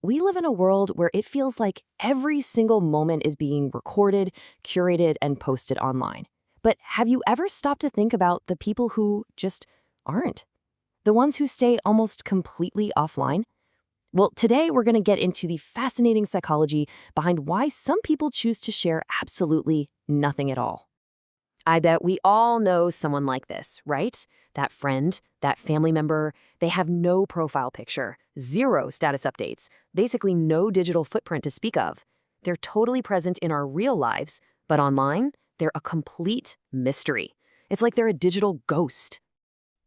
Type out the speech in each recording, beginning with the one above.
We live in a world where it feels like every single moment is being recorded, curated, and posted online. But have you ever stopped to think about the people who just aren't? The ones who stay almost completely offline? Well, today we're going to get into the fascinating psychology behind why some people choose to share absolutely nothing at all. I bet we all know someone like this, right? That friend, that family member, they have no profile picture, zero status updates, basically no digital footprint to speak of. They're totally present in our real lives, but online, they're a complete mystery. It's like they're a digital ghost.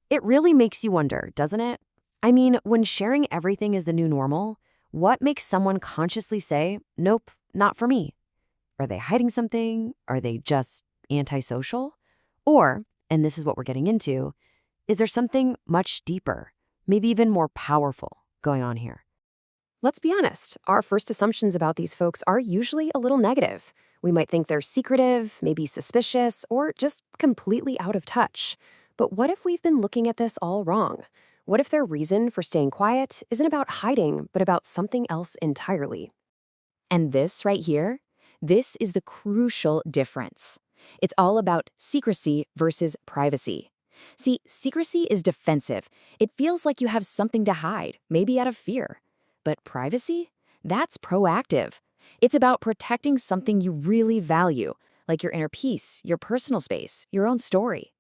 It really makes you wonder, doesn't it? I mean, when sharing everything is the new normal, what makes someone consciously say, nope, not for me? Are they hiding something? Are they just antisocial? Or, and this is what we're getting into, is there something much deeper, maybe even more powerful going on here? Let's be honest, our first assumptions about these folks are usually a little negative. We might think they're secretive, maybe suspicious, or just completely out of touch. But what if we've been looking at this all wrong? What if their reason for staying quiet isn't about hiding, but about something else entirely? And this right here, this is the crucial difference. It's all about secrecy versus privacy. See, secrecy is defensive. It feels like you have something to hide, maybe out of fear. But privacy? That's proactive. It's about protecting something you really value, like your inner peace, your personal space, your own story.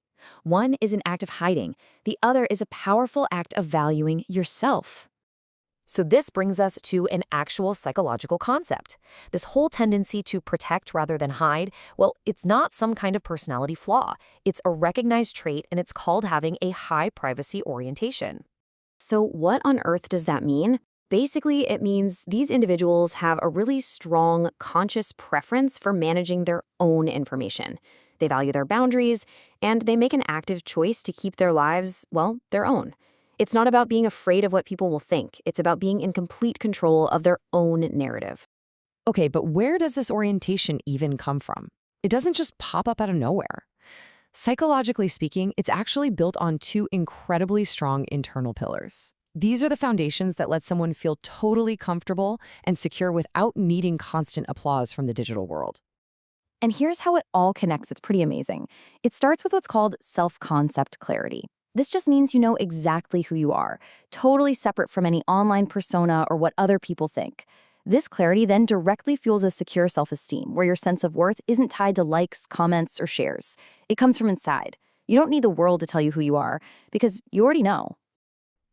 One is an act of hiding. The other is a powerful act of valuing yourself. So this brings us to an actual psychological concept. This whole tendency to protect rather than hide, well, it's not some kind of personality flaw. It's a recognized trait, and it's called having a high privacy orientation. So what on earth does that mean? Basically, it means these individuals have a really strong, conscious preference for managing their own information. They value their boundaries, and they make an active choice to keep their lives, well, their own. It's not about being afraid of what people will think. It's about being in complete control of their own narrative. Okay, but where does this orientation even come from? It doesn't just pop up out of nowhere. Psychologically speaking, it's actually built on two incredibly strong internal pillars. These are the foundations that let someone feel totally comfortable and secure without needing constant applause from the digital world. And here's how it all connects. It's pretty amazing. It starts with what's called self-concept clarity. This just means you know exactly who you are, totally separate from any online persona or what other people think. This clarity then directly fuels a secure self-esteem, where your sense of worth isn't tied to likes, comments, or shares. It comes from inside. You don't need the world to tell you who you are, because you already know.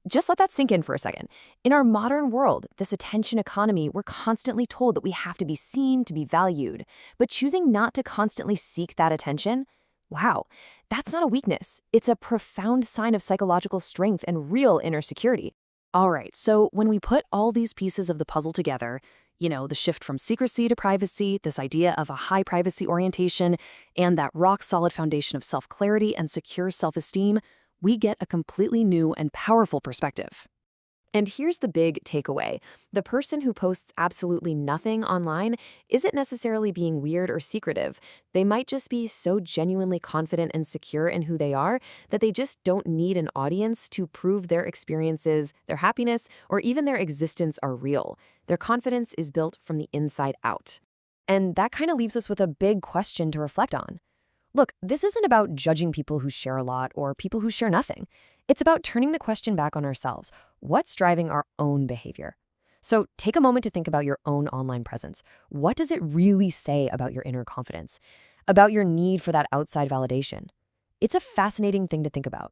Just let that sink in for a second. In our modern world, this attention economy, we're constantly told that we have to be seen to be valued. But choosing not to constantly seek that attention, wow, that's not a weakness. It's a profound sign of psychological strength and real inner security. All right, so when we put all these pieces of the puzzle together, the shift from secrecy to privacy, this idea of a high privacy orientation, and that rock-solid foundation of self-clarity and secure self-esteem, we get a completely new and powerful perspective. And here's the big takeaway. The person who posts absolutely nothing online isn't necessarily being weird or secretive. They might just be so genuinely confident and secure in who they are that they just don't need an audience to prove their experiences, their happiness, or even their existence are real. Their confidence is built from the inside out. And that kind of leaves us with a big question to reflect on. Look, this isn't about judging people who share a lot or people who share nothing. It's about turning the question back on ourselves. What's driving our own behavior? So take a moment to think about your own online presence. What does it really say about your inner confidence? About your need for that outside validation? It's a fascinating thing to think about.